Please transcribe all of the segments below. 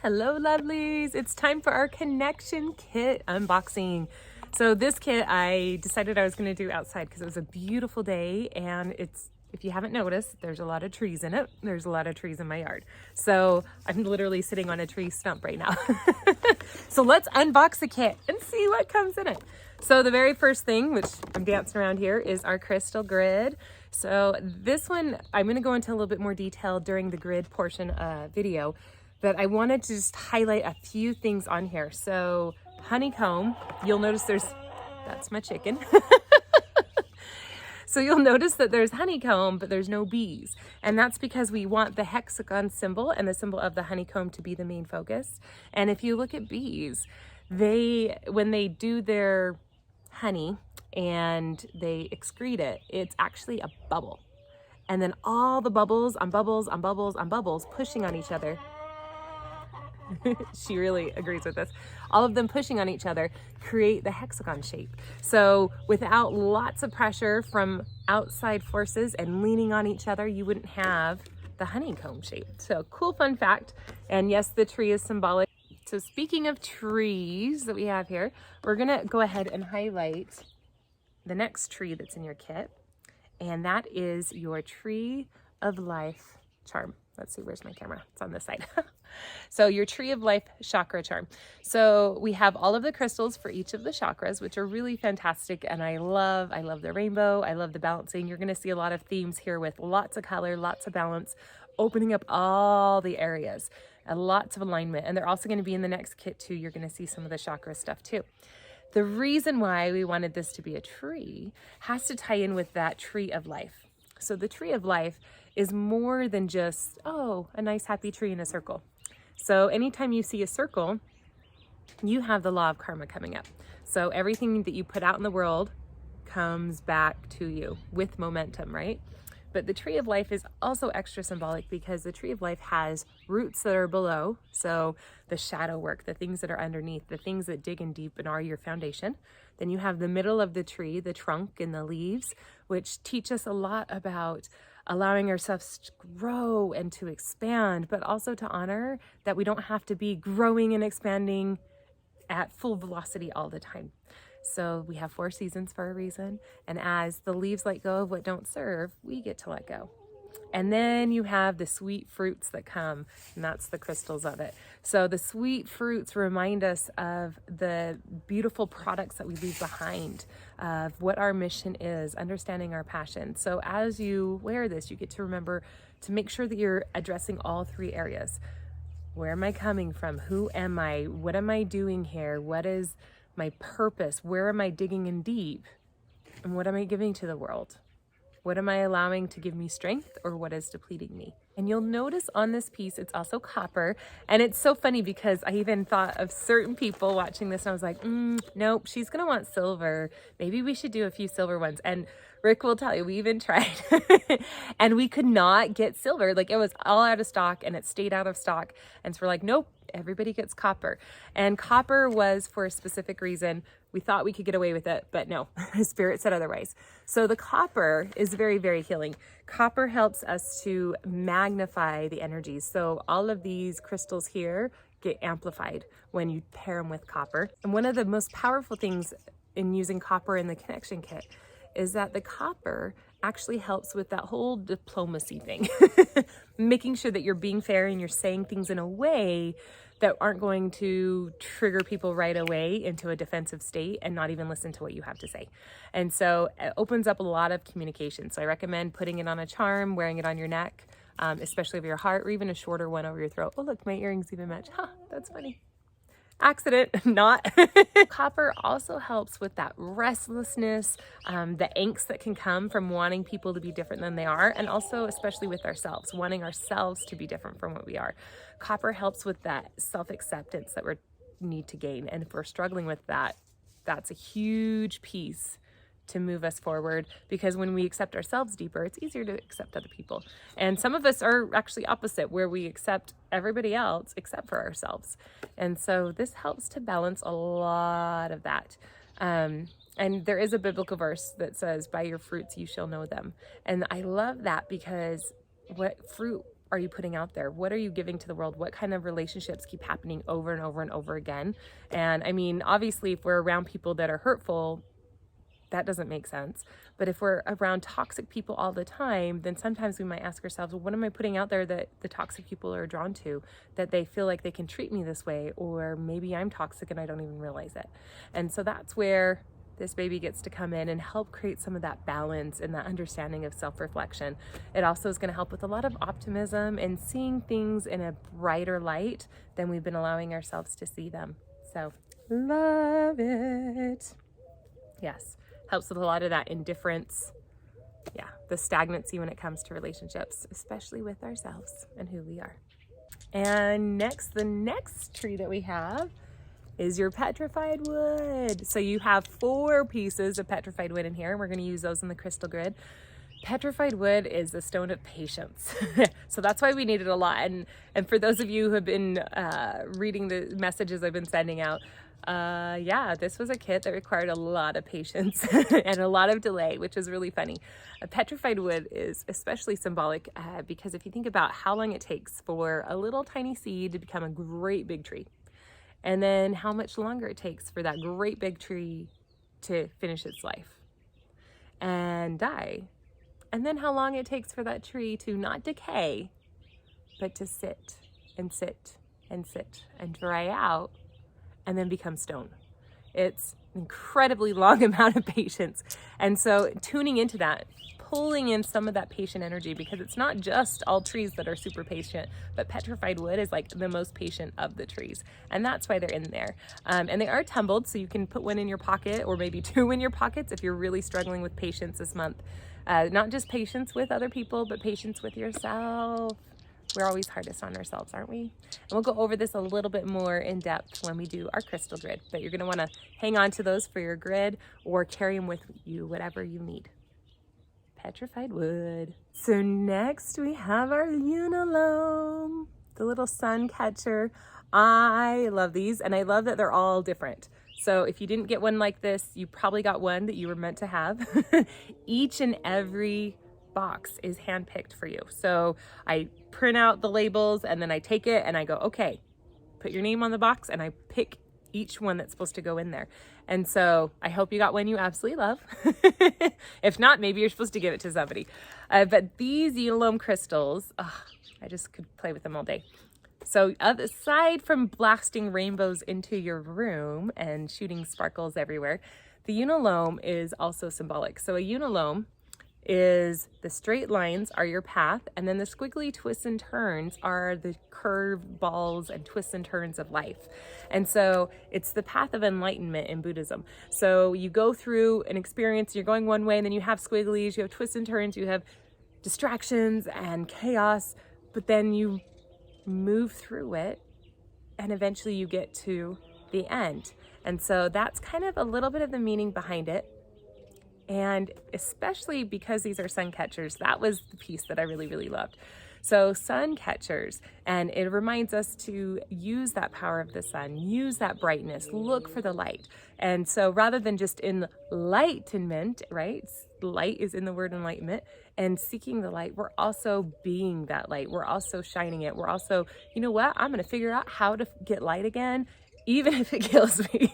Hello lovelies, it's time for our connection kit unboxing. So this kit I decided I was going to do outside because it was a beautiful day, and if you haven't noticed, there's a lot of trees in it. There's a lot of trees in my yard. So I'm literally sitting on a tree stump right now. So let's unbox the kit and see what comes in it. So the very first thing, which I'm dancing around here, is our crystal grid. So this one, I'm going to go into a little bit more detail during the grid portion video, but I wanted to just highlight a few things on here. So honeycomb, you'll notice that's my chicken. So you'll notice that there's honeycomb, but there's no bees. And that's because we want the hexagon symbol and the symbol of the honeycomb to be the main focus. And if you look at bees, when they do their honey and they excrete it, it's actually a bubble. And then all the bubbles on bubbles on bubbles on bubbles pushing on each other. She really agrees with this. All of them pushing on each other create the hexagon shape. So without lots of pressure from outside forces and leaning on each other, you wouldn't have the honeycomb shape. So cool fun fact. And yes, the tree is symbolic. So speaking of trees that we have here, we're gonna go ahead and highlight the next tree that's in your kit. And that is your Tree of Life charm. Let's see, where's my camera? It's on this side. So your Tree of Life chakra charm. So we have all of the crystals for each of the chakras, which are really fantastic. And I love the rainbow. I love the balancing. You're going to see a lot of themes here with lots of color, lots of balance, opening up all the areas and lots of alignment. And they're also going to be in the next kit too. You're going to see some of the chakra stuff too. The reason why we wanted this to be a tree has to tie in with that Tree of Life. So the Tree of Life is more than just, oh, a nice happy tree in a circle. So anytime you see a circle, you have the law of karma coming up. So everything that you put out in the world comes back to you with momentum, right? But the Tree of Life is also extra symbolic because the Tree of Life has roots that are below. So the shadow work, the things that are underneath, the things that dig in deep and are your foundation. Then you have the middle of the tree, the trunk and the leaves, which teach us a lot about allowing ourselves to grow and to expand, but also to honor that we don't have to be growing and expanding at full velocity all the time. So we have 4 seasons for a reason. And as the leaves let go of what don't serve, we get to let go. And then you have the sweet fruits that come, and that's the crystals of it. So the sweet fruits remind us of the beautiful products that we leave behind, of what our mission is, understanding our passion. So as you wear this, you get to remember to make sure that you're addressing all 3 areas. Where am I coming from? Who am I? What am I doing here? What is my purpose? Where am I digging in deep? And what am I giving to the world? What am I allowing to give me strength, or what is depleting me? And you'll notice on this piece, it's also copper. And it's so funny because I even thought of certain people watching this and I was like, nope, she's gonna want silver. Maybe we should do a few silver ones. And Rick will tell you, we even tried and we could not get silver. Like it was all out of stock and it stayed out of stock. And so we're like, nope, everybody gets copper. And copper was for a specific reason. We thought we could get away with it, but no, Spirit said otherwise. So the copper is very, very healing. Copper helps us to magnify the energies. So all of these crystals here get amplified when you pair them with copper. And one of the most powerful things in using copper in the connection kit is that the copper actually helps with that whole diplomacy thing, making sure that you're being fair and you're saying things in a way that aren't going to trigger people right away into a defensive state and not even listen to what you have to say. And so it opens up a lot of communication. So I recommend putting it on a charm, wearing it on your neck, especially over your heart, or even a shorter one over your throat. Oh, look, my earrings even match. Huh, that's funny. Accident, not. Copper also helps with that restlessness, the angst that can come from wanting people to be different than they are, and also especially with ourselves, wanting ourselves to be different from what we are. Copper helps with that self-acceptance that we need to gain, and if we're struggling with that, that's a huge piece to move us forward, because when we accept ourselves deeper, it's easier to accept other people. And some of us are actually opposite, where we accept everybody else except for ourselves. And so this helps to balance a lot of that. And there is a biblical verse that says, by your fruits you shall know them. And I love that because what fruit are you putting out there? What are you giving to the world? What kind of relationships keep happening over and over and over again? And I mean, obviously, if we're around people that are hurtful, that doesn't make sense. But if we're around toxic people all the time, then sometimes we might ask ourselves, well, what am I putting out there that the toxic people are drawn to, that they feel like they can treat me this way? Or maybe I'm toxic and I don't even realize it. And so that's where this baby gets to come in and help create some of that balance and that understanding of self-reflection. It also is going to help with a lot of optimism and seeing things in a brighter light than we've been allowing ourselves to see them. So love it. Yes. Helps with a lot of that indifference. Yeah. The stagnancy when it comes to relationships, especially with ourselves and who we are. And next, the next tree that we have is your petrified wood. So you have 4 pieces of petrified wood in here. We're going to use those in the crystal grid. Petrified wood is the stone of patience. So that's why we need it a lot. And for those of you who have been reading the messages I've been sending out, yeah, this was a kit that required a lot of patience and a lot of delay, which is really funny. A petrified wood is especially symbolic because if you think about how long it takes for a little tiny seed to become a great big tree, and then how much longer it takes for that great big tree to finish its life and die. And then how long it takes for that tree to not decay, but to sit and sit and sit and dry out and then become stone. It's an incredibly long amount of patience. And so tuning into that, pulling in some of that patient energy, because it's not just all trees that are super patient, but petrified wood is like the most patient of the trees. And that's why they're in there. And they are tumbled, so you can put one in your pocket or maybe 2 in your pockets if you're really struggling with patience this month. Not just patience with other people, but patience with yourself. We're always hardest on ourselves, aren't we? And we'll go over this a little bit more in depth when we do our crystal grid, but you're going to want to hang on to those for your grid or carry them with you, whatever you need. Petrified wood. So next we have our Loom, the little sun catcher. I love these, and I love that they're all different. So if you didn't get one like this, you probably got one that you were meant to have. Each and every box is handpicked for you. So I print out the labels and then I take it and I go, okay, put your name on the box, and I pick each one that's supposed to go in there. And so I hope you got one you absolutely love. If not, maybe you're supposed to give it to somebody. But these Loom crystals, I just could play with them all day. So aside from blasting rainbows into your room and shooting sparkles everywhere, the Loom is also symbolic. So a Loom is the straight lines are your path, and then the squiggly twists and turns are the curved balls and twists and turns of life. And so it's the path of enlightenment in Buddhism. So you go through an experience, you're going one way, and then you have squigglies, you have twists and turns, you have distractions and chaos, but then you move through it and eventually you get to the end. And so that's kind of a little bit of the meaning behind it. And especially because these are sun catchers, that was the piece that I really, really loved. So sun catchers, and it reminds us to use that power of the sun, use that brightness, look for the light. And so rather than just enlightenment, right? Light is in the word enlightenment, and seeking the light, we're also being that light. We're also shining it. We're also, you know what? I'm going to figure out how to get light again, even if it kills me.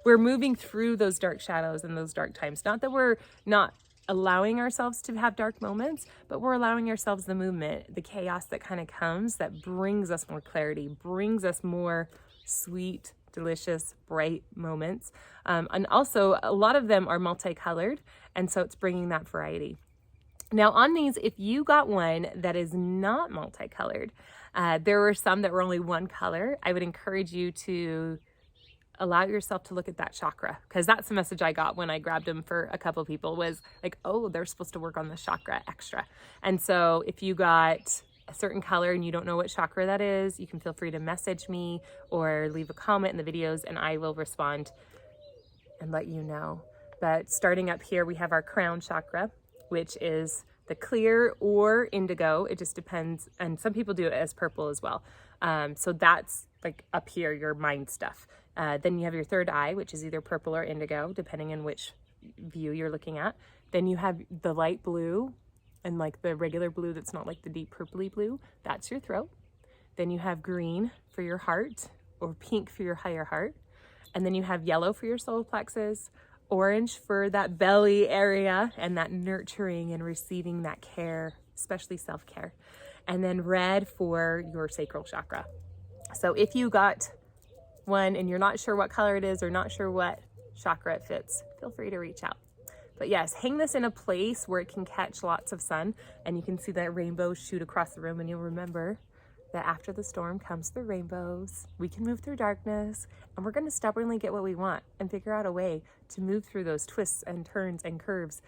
We're moving through those dark shadows and those dark times. Not that we're not allowing ourselves to have dark moments, but we're allowing ourselves the movement, the chaos that kind of comes that brings us more clarity, brings us more sweet, delicious, bright moments. And also a lot of them are multicolored. And so it's bringing that variety. Now on these, if you got one that is not multicolored, there were some that were only one color, I would encourage you to allow yourself to look at that chakra, because that's the message I got when I grabbed them for a couple people was like, oh, they're supposed to work on the chakra extra. And so if you got a certain color and you don't know what chakra that is, you can feel free to message me or leave a comment in the videos and I will respond and let you know. But starting up here, we have our crown chakra, which is the clear or indigo. It just depends. And some people do it as purple as well. So that's like up here, your mind stuff. Then you have your third eye, which is either purple or indigo, depending on which view you're looking at. Then you have the light blue, And like the regular blue that's not like the deep purpley blue, that's your throat. Then you have green for your heart, or pink for your higher heart. And then you have yellow for your solar plexus, orange for that belly area and that nurturing and receiving that care, especially self-care. And then red for your sacral chakra. So if you got one and you're not sure what color it is or not sure what chakra it fits, feel free to reach out. But yes, hang this in a place where it can catch lots of sun and you can see that rainbow shoot across the room, and you'll remember that after the storm comes the rainbows. We can move through darkness, and we're going to stubbornly get what we want and figure out a way to move through those twists and turns and curves.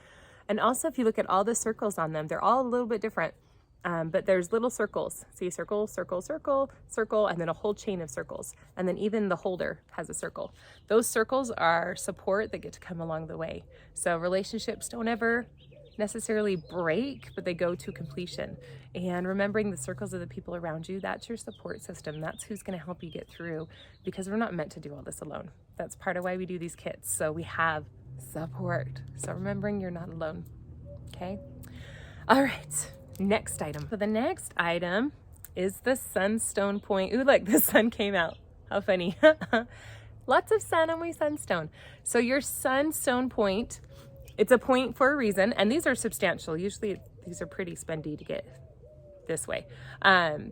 And also, if you look at all the circles on them, they're all a little bit different. But there's little circles. See, circle, circle, circle, circle, and then a whole chain of circles. And then even the holder has a circle. Those circles are support that get to come along the way. So relationships don't ever necessarily break, but they go to completion. And remembering the circles of the people around you, that's your support system. That's who's going to help you get through, because we're not meant to do all this alone. That's part of why we do these kits. So we have support. So remembering you're not alone. Okay. All right. Next item. So the next item is the Sunstone Point. Ooh, look, the sun came out. How funny. Lots of sun on my sunstone. So your Sunstone Point, it's a point for a reason, and these are substantial. Usually these are pretty spendy to get this way.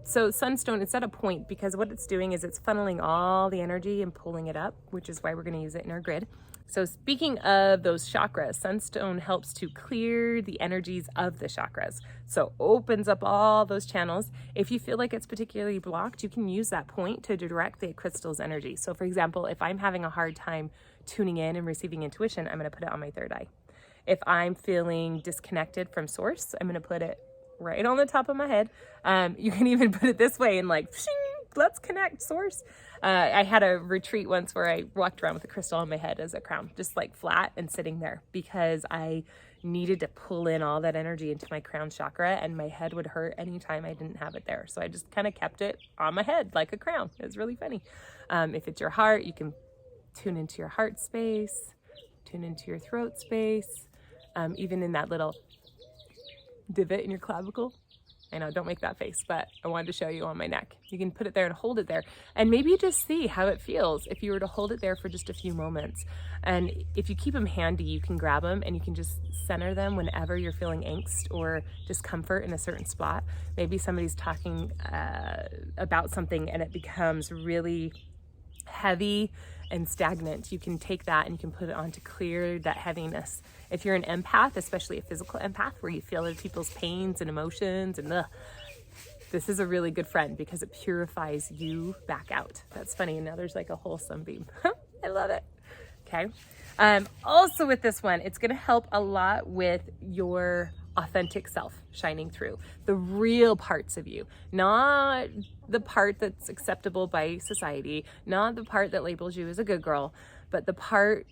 So sunstone, it's at a point because what it's doing is it's funneling all the energy and pulling it up, which is why we're going to use it in our grid. So speaking of those chakras, sunstone helps to clear the energies of the chakras. So opens up all those channels. If you feel like it's particularly blocked, you can use that point to direct the crystal's energy. So for example, if I'm having a hard time tuning in and receiving intuition, I'm going to put it on my third eye. If I'm feeling disconnected from source, I'm going to put it right on the top of my head. You can even put it this way and like, let's connect source. I had a retreat once where I walked around with a crystal on my head as a crown, just like flat and sitting there, because I needed to pull in all that energy into my crown chakra, and my head would hurt anytime I didn't have it there. So I just kind of kept it on my head like a crown. It was really funny. If it's your heart, you can tune into your heart space, tune into your throat space, even in that little divot in your clavicle. I know, don't make that face, but I wanted to show you on my neck. You can put it there and hold it there, and maybe just see how it feels if you were to hold it there for just a few moments. And if you keep them handy, you can grab them and you can just center them whenever you're feeling angst or discomfort in a certain spot. Maybe somebody's talking about something and it becomes really heavy and stagnant. You can take that and you can put it on to clear that heaviness. If you're an empath, especially a physical empath, where you feel other people's pains and emotions and this is a really good friend because it purifies you back out. That's funny. And now there's like a whole sunbeam. I love it. Okay. Also with this one, it's going to help a lot with your authentic self shining through, the real parts of you, not the part that's acceptable by society, not the part that labels you as a good girl, but the part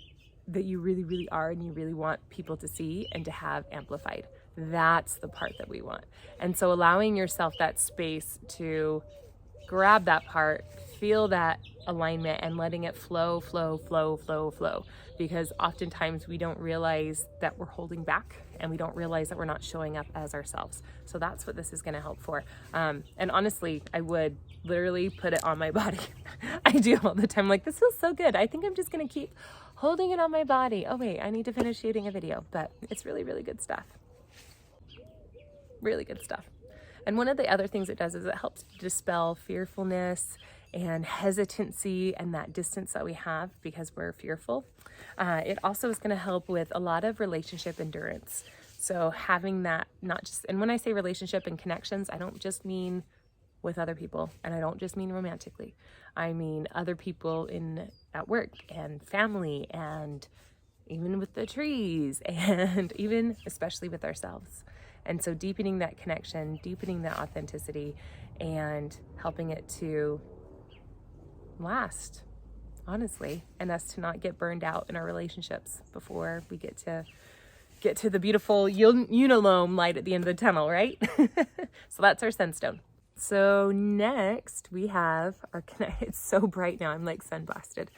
that you really, really are and you really want people to see and to have amplified. That's the part that we want. And so allowing yourself that space to grab that part, feel that alignment, and letting it flow, flow, flow, flow, flow. Because oftentimes we don't realize that we're holding back, and we don't realize that we're not showing up as ourselves. So that's what this is going to help for. And honestly, I would literally put it on my body. I do all the time. Like, this feels so good. I think I'm just going to keep holding it on my body. Oh wait, I need to finish shooting a video, but it's really, really good stuff. Really good stuff. And one of the other things it does is it helps dispel fearfulness and hesitancy and that distance that we have because we're fearful. It also is going to help with a lot of relationship endurance. So having that, not just, and when I say relationship and connections, I don't just mean with other people, and I don't just mean romantically. I mean other people at work and family, and even with the trees, and even especially with ourselves. And so deepening that connection, deepening that authenticity, and helping it to last, honestly, and us to not get burned out in our relationships before we get to the beautiful unilome light at the end of the tunnel, right? So that's our sunstone. So next we have our, it's so bright now, I'm like sun blasted,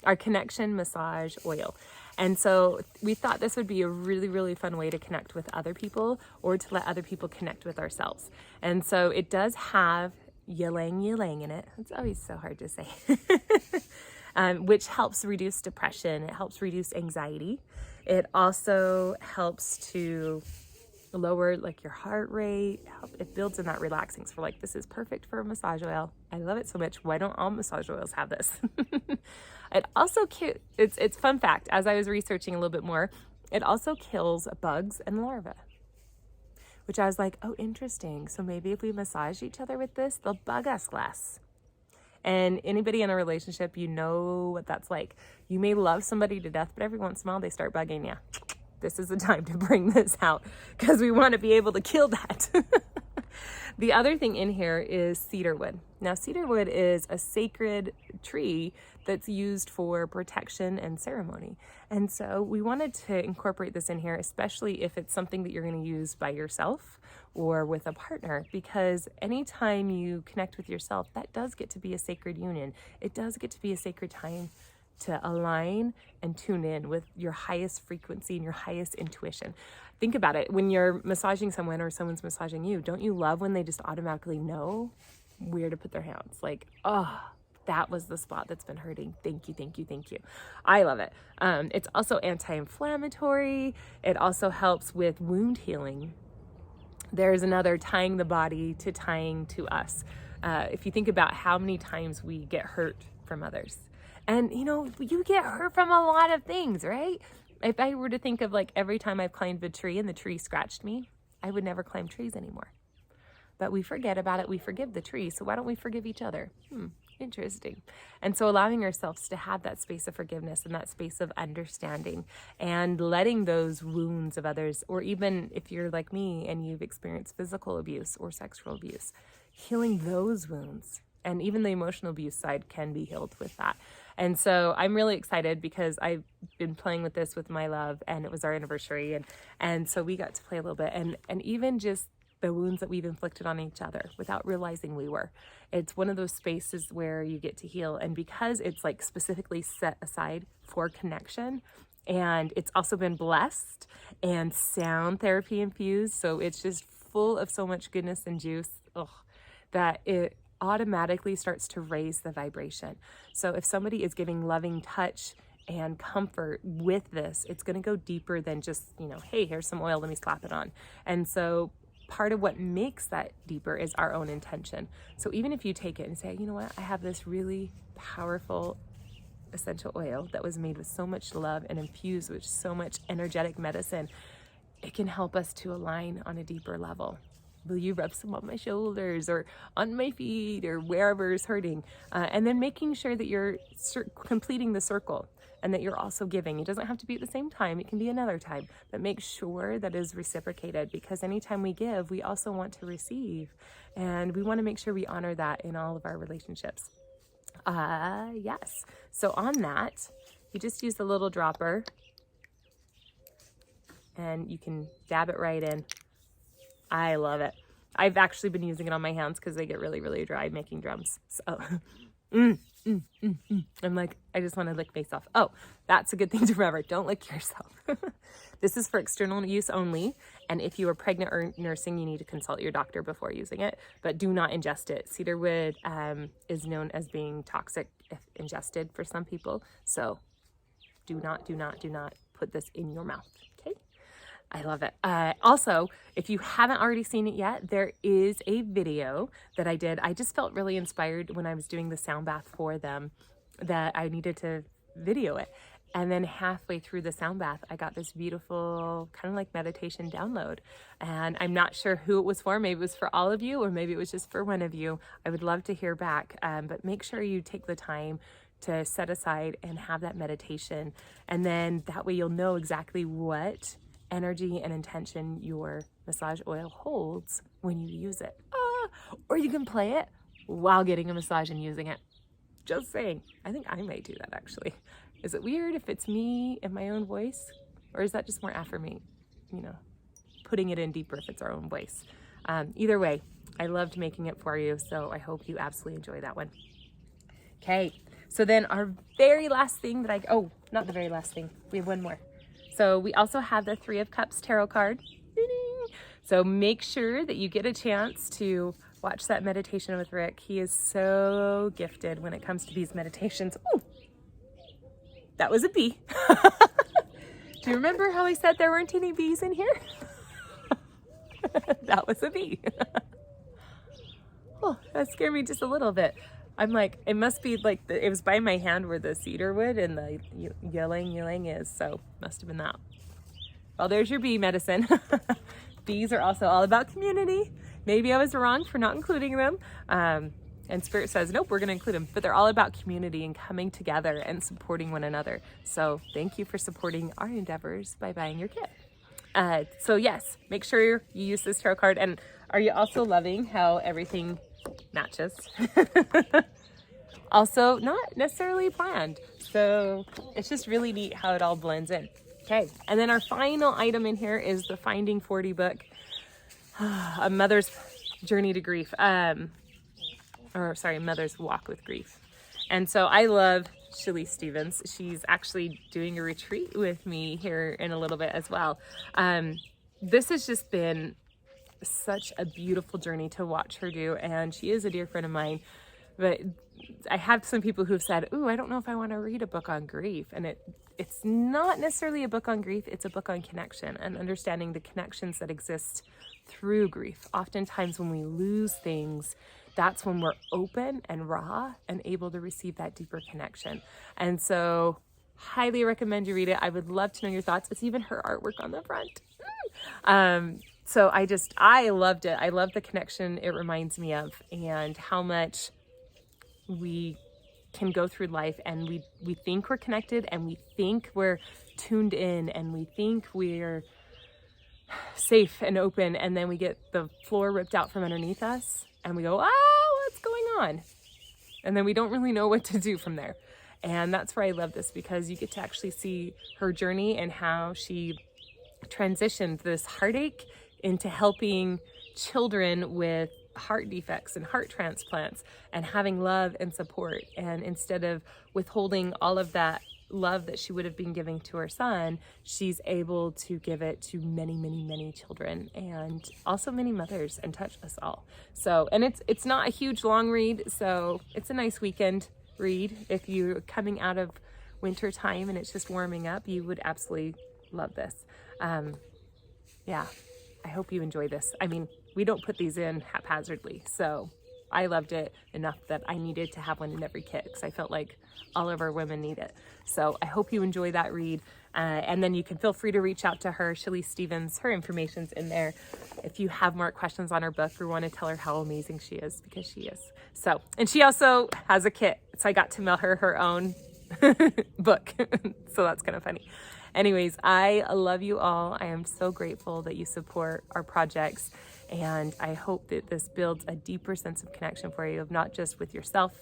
our connection massage oil. And so we thought this would be a really, really fun way to connect with other people or to let other people connect with ourselves. And so it does have ylang ylang in it. It's always so hard to say. Which helps reduce depression. It helps reduce anxiety. It also helps to lower like your heart rate. It builds in that relaxing. So we're like, this is perfect for a massage oil. I love it so much. Why don't all massage oils have this? It also it's fun fact, as I was researching a little bit more, it also kills bugs and larvae, which I was like, oh, interesting. So maybe if we massage each other with this, they'll bug us less. And anybody in a relationship, you know what that's like. You may love somebody to death, but every once in a while they start bugging you. This is the time to bring this out because we want to be able to kill that. The other thing in here is cedar wood. Now, cedar wood is a sacred tree that's used for protection and ceremony. And so we wanted to incorporate this in here, especially if it's something that you're going to use by yourself or with a partner, because anytime you connect with yourself, that does get to be a sacred union. It does get to be a sacred time to align and tune in with your highest frequency and your highest intuition. Think about it. When you're massaging someone or someone's massaging you, don't you love when they just automatically know where to put their hands? Like, oh, that was the spot that's been hurting. Thank you, thank you, thank you. I love it. It's also anti-inflammatory. It also helps with wound healing. There's another tying the body to tying to us. If you think about how many times we get hurt from others, and you know, you get hurt from a lot of things, right? If I were to think of like every time I've climbed a tree and the tree scratched me, I would never climb trees anymore. But we forget about it. We forgive the tree. So why don't we forgive each other? Interesting. And so allowing ourselves to have that space of forgiveness and that space of understanding and letting those wounds of others, or even if you're like me and you've experienced physical abuse or sexual abuse, healing those wounds. And even the emotional abuse side can be healed with that. And so I'm really excited because I've been playing with this with my love, and it was our anniversary. And so we got to play a little bit, and even just the wounds that we've inflicted on each other without realizing we were. It's one of those spaces where you get to heal. And because it's like specifically set aside for connection, and it's also been blessed and sound therapy infused. So it's just full of so much goodness and juice, that it automatically starts to raise the vibration. So if somebody is giving loving touch and comfort with this, it's going to go deeper than just, hey, here's some oil, let me slap it on. And so part of what makes that deeper is our own intention. So even if you take it and say, you know what, I have this really powerful essential oil that was made with so much love and infused with so much energetic medicine, it can help us to align on a deeper level. Will you rub some on my shoulders or on my feet or wherever is hurting? And then making sure that you're completing the circle and that you're also giving. It doesn't have to be at the same time. It can be another time, but make sure that is reciprocated, because anytime we give, we also want to receive. And we want to make sure we honor that in all of our relationships. Yes. So on that, you just use the little dropper and you can dab it right in. I love it. I've actually been using it on my hands because they get really, really dry making drums. So, I'm like, I just want to lick face off. Oh, that's a good thing to remember. Don't lick yourself. This is for external use only. And if you are pregnant or nursing, you need to consult your doctor before using it, but do not ingest it. Cedar wood is known as being toxic if ingested for some people. So do not put this in your mouth. Okay. I love it. Also, if you haven't already seen it yet, there is a video that I did. I just felt really inspired when I was doing the sound bath for them that I needed to video it. And then halfway through the sound bath, I got this beautiful kind of like meditation download. And I'm not sure who it was for. Maybe it was for all of you, or maybe it was just for one of you. I would love to hear back. But make sure you take the time to set aside and have that meditation. And then that way you'll know exactly what energy and intention your massage oil holds when you use it. Or you can play it while getting a massage and using it. Just saying. I think I may do that actually. Is it weird if it's me in my own voice? Or is that just more affirming, putting it in deeper if it's our own voice? Either way, I loved making it for you, so I hope you absolutely enjoy that one. Okay, so then our very last thing that oh, not the very last thing, we have one more. So we also have the Three of Cups tarot card. So make sure that you get a chance to watch that meditation with Rick. He is so gifted when it comes to these meditations. Ooh, that was a bee. Do you remember how I said there weren't any bees in here? That was a bee. Oh, that scared me just a little bit. I'm like, it must be like, it was by my hand where the cedar wood and the ylang is, so must have been that. Well, there's your bee medicine. Bees are also all about community. Maybe I was wrong for not including them. And Spirit says, nope, we're going to include them. But they're all about community and coming together and supporting one another. So thank you for supporting our endeavors by buying your kit. So yes, make sure you use this tarot card. And are you also loving how everything matches? Also, not necessarily planned. So it's just really neat how it all blends in. Okay, and then our final item in here is the Finding 40 book, A Mother's Journey to Grief, Mother's Walk with Grief. And so I love Shelley Stevens. She's actually doing a retreat with me here in a little bit as well. This has just been such a beautiful journey to watch her do, and she is a dear friend of mine. But I have some people who've said, ooh, I don't know if I want to read a book on grief. And it's not necessarily a book on grief, it's a book on connection and understanding the connections that exist through grief. Oftentimes when we lose things, that's when we're open and raw and able to receive that deeper connection. And so highly recommend you read it. I would love to know your thoughts. It's even her artwork on the front. So I loved it. I love the connection it reminds me of, and how much we can go through life and we think we're connected, and we think we're tuned in, and we think we're safe and open, and then we get the floor ripped out from underneath us and we go, oh, what's going on? And then we don't really know what to do from there. And that's where I love this, because you get to actually see her journey and how she transitioned this heartache into helping children with heart defects and heart transplants and having love and support. And instead of withholding all of that love that she would have been giving to her son, she's able to give it to many, many, many children, and also many mothers, and touch us all. So, and it's not a huge long read, so it's a nice weekend read. If you're coming out of winter time and it's just warming up, you would absolutely love this. Yeah, I hope you enjoy this. I mean, we don't put these in haphazardly, so I loved it enough that I needed to have one in every kit, because I felt like all of our women need it. So I hope you enjoy that read. And then you can feel free to reach out to her, Shelley Stevens. Her information's in there if you have more questions on her book or want to tell her how amazing she is, because she is. So, and she also has a kit, so I got to mail her her own book. So that's kind of funny. Anyways, I love you all. I am so grateful that you support our projects, and I hope that this builds a deeper sense of connection for you, of not just with yourself,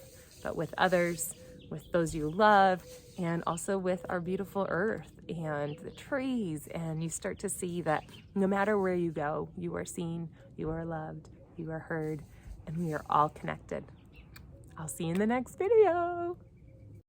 but with others, with those you love, and also with our beautiful earth and the trees. And you start to see that no matter where you go, you are seen, you are loved, you are heard, and we are all connected. I'll see you in the next video.